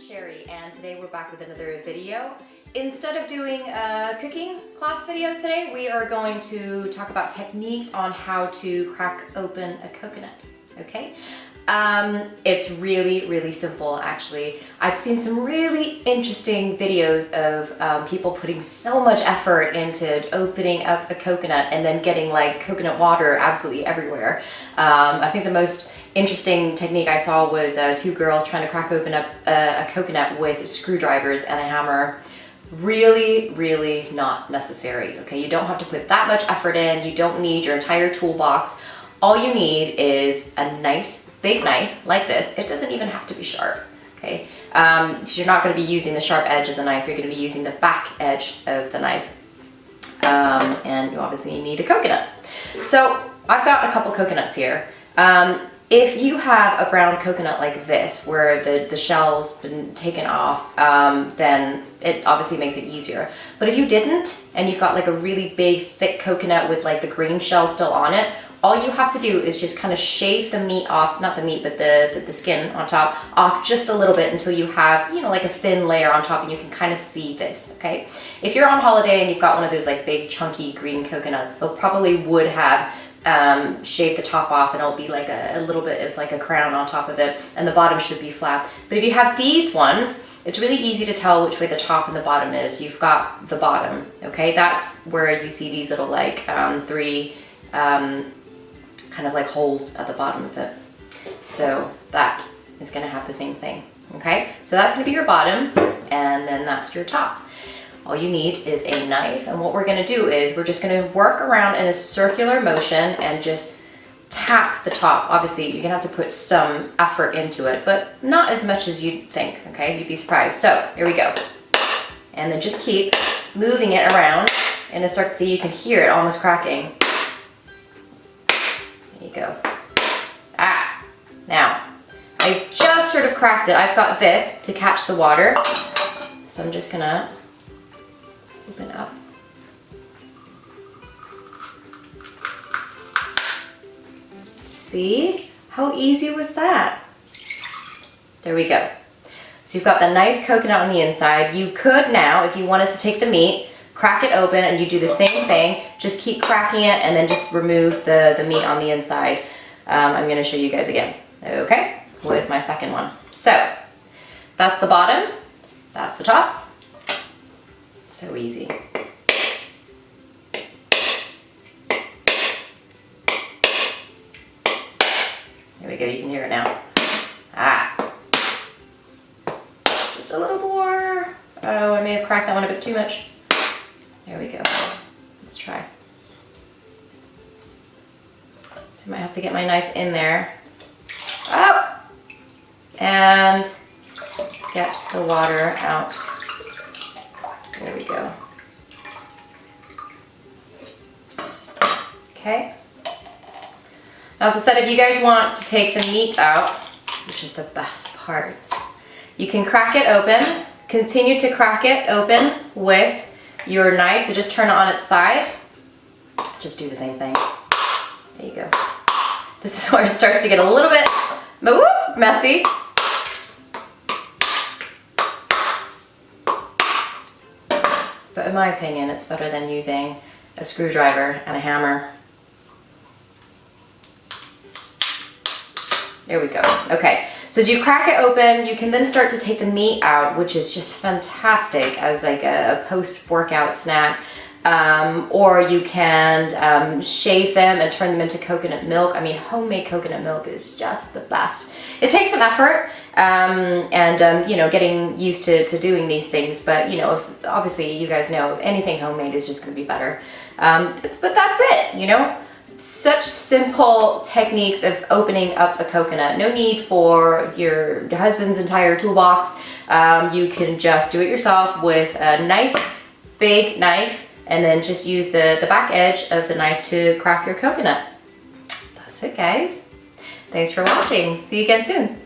Sherry, and today we're back with another video. Instead of doing a cooking class video today, we are going to talk about techniques on how to crack open a coconut, okay? It's really simple, actually. I've seen some really interesting videos of people putting so much effort into opening up a coconut and then getting like coconut water absolutely everywhere. I think the most interesting technique I saw was two girls trying to crack open up a coconut with screwdrivers and a hammer. Really not necessary, okay? You don't have to put that much effort in. You don't need your entire toolbox. All you need is a nice big knife like this. It doesn't even have to be sharp, okay? Because you're not going to be using the sharp edge of the knife. You're going to be using the back edge of the knife. And you obviously need a coconut. So I've got a couple coconuts here. If you have a brown coconut like this, where the shell's been taken off, then it obviously makes it easier. But if you didn't, and you've got like a really big, thick coconut with like the green shell still on it, all you have to do is just kind of shave the meat off, not the meat, but the skin on top, off just a little bit until you have, you know, like a thin layer on top and you can kind of see this, okay? If you're on holiday and you've got one of those like big, chunky green coconuts, they'll probably would have shave the top off and it'll be like a little bit of like a crown on top of it, and the bottom should be flat. But if you have these ones, it's really easy to tell which way the top and the bottom is. You've got the bottom, okay? That's where you see these little like three kind of like holes at the bottom of it. So that is gonna have the same thing, okay? So that's gonna be your bottom, and then that's your top. All you need is a knife, and what we're gonna do is we're just gonna work around in a circular motion and just tap the top. Obviously, you're gonna have to put some effort into it, but not as much as you'd think, okay? You'd be surprised. So here we go. And then just keep moving it around in a circle so you can hear it almost cracking. There you go. Ah, now, I just sort of cracked it. I've got this to catch the water, so I'm just gonna open up. See? How easy was that? There we go. So you've got the nice coconut on the inside. You could now, if you wanted to take the meat, crack it open and you do the same thing. Just keep cracking it and then just remove the meat on the inside. I'm gonna show you guys again, okay? With my second one. So, that's the bottom, that's the top. So easy. There we go, you can hear it now. Ah. Just a little more. Oh, I may have cracked that one a bit too much. There we go. Let's try. So I might have to get my knife in there. Oh! And get the water out. There we go. Okay. Now, as I said, if you guys want to take the meat out, which is the best part, you can crack it open, continue to crack it open with your knife, so just turn it on its side. Just do the same thing. There you go. This is where it starts to get a little bit messy. But in my opinion, it's better than using a screwdriver and a hammer. There we go. Okay, so as you crack it open, you can then start to take the meat out, which is just fantastic as like a post-workout snack. Or you can shave them and turn them into coconut milk. I mean, homemade coconut milk is just the best. It takes some effort you know, getting used to doing these things, but you know, if, obviously you guys know anything homemade is just going to be better. But that's it, you know. Such simple techniques of opening up a coconut. No need for your husband's entire toolbox. You can just do it yourself with a nice big knife and then just use the back edge of the knife to crack your coconut. That's it, guys. Thanks for watching. See you again soon.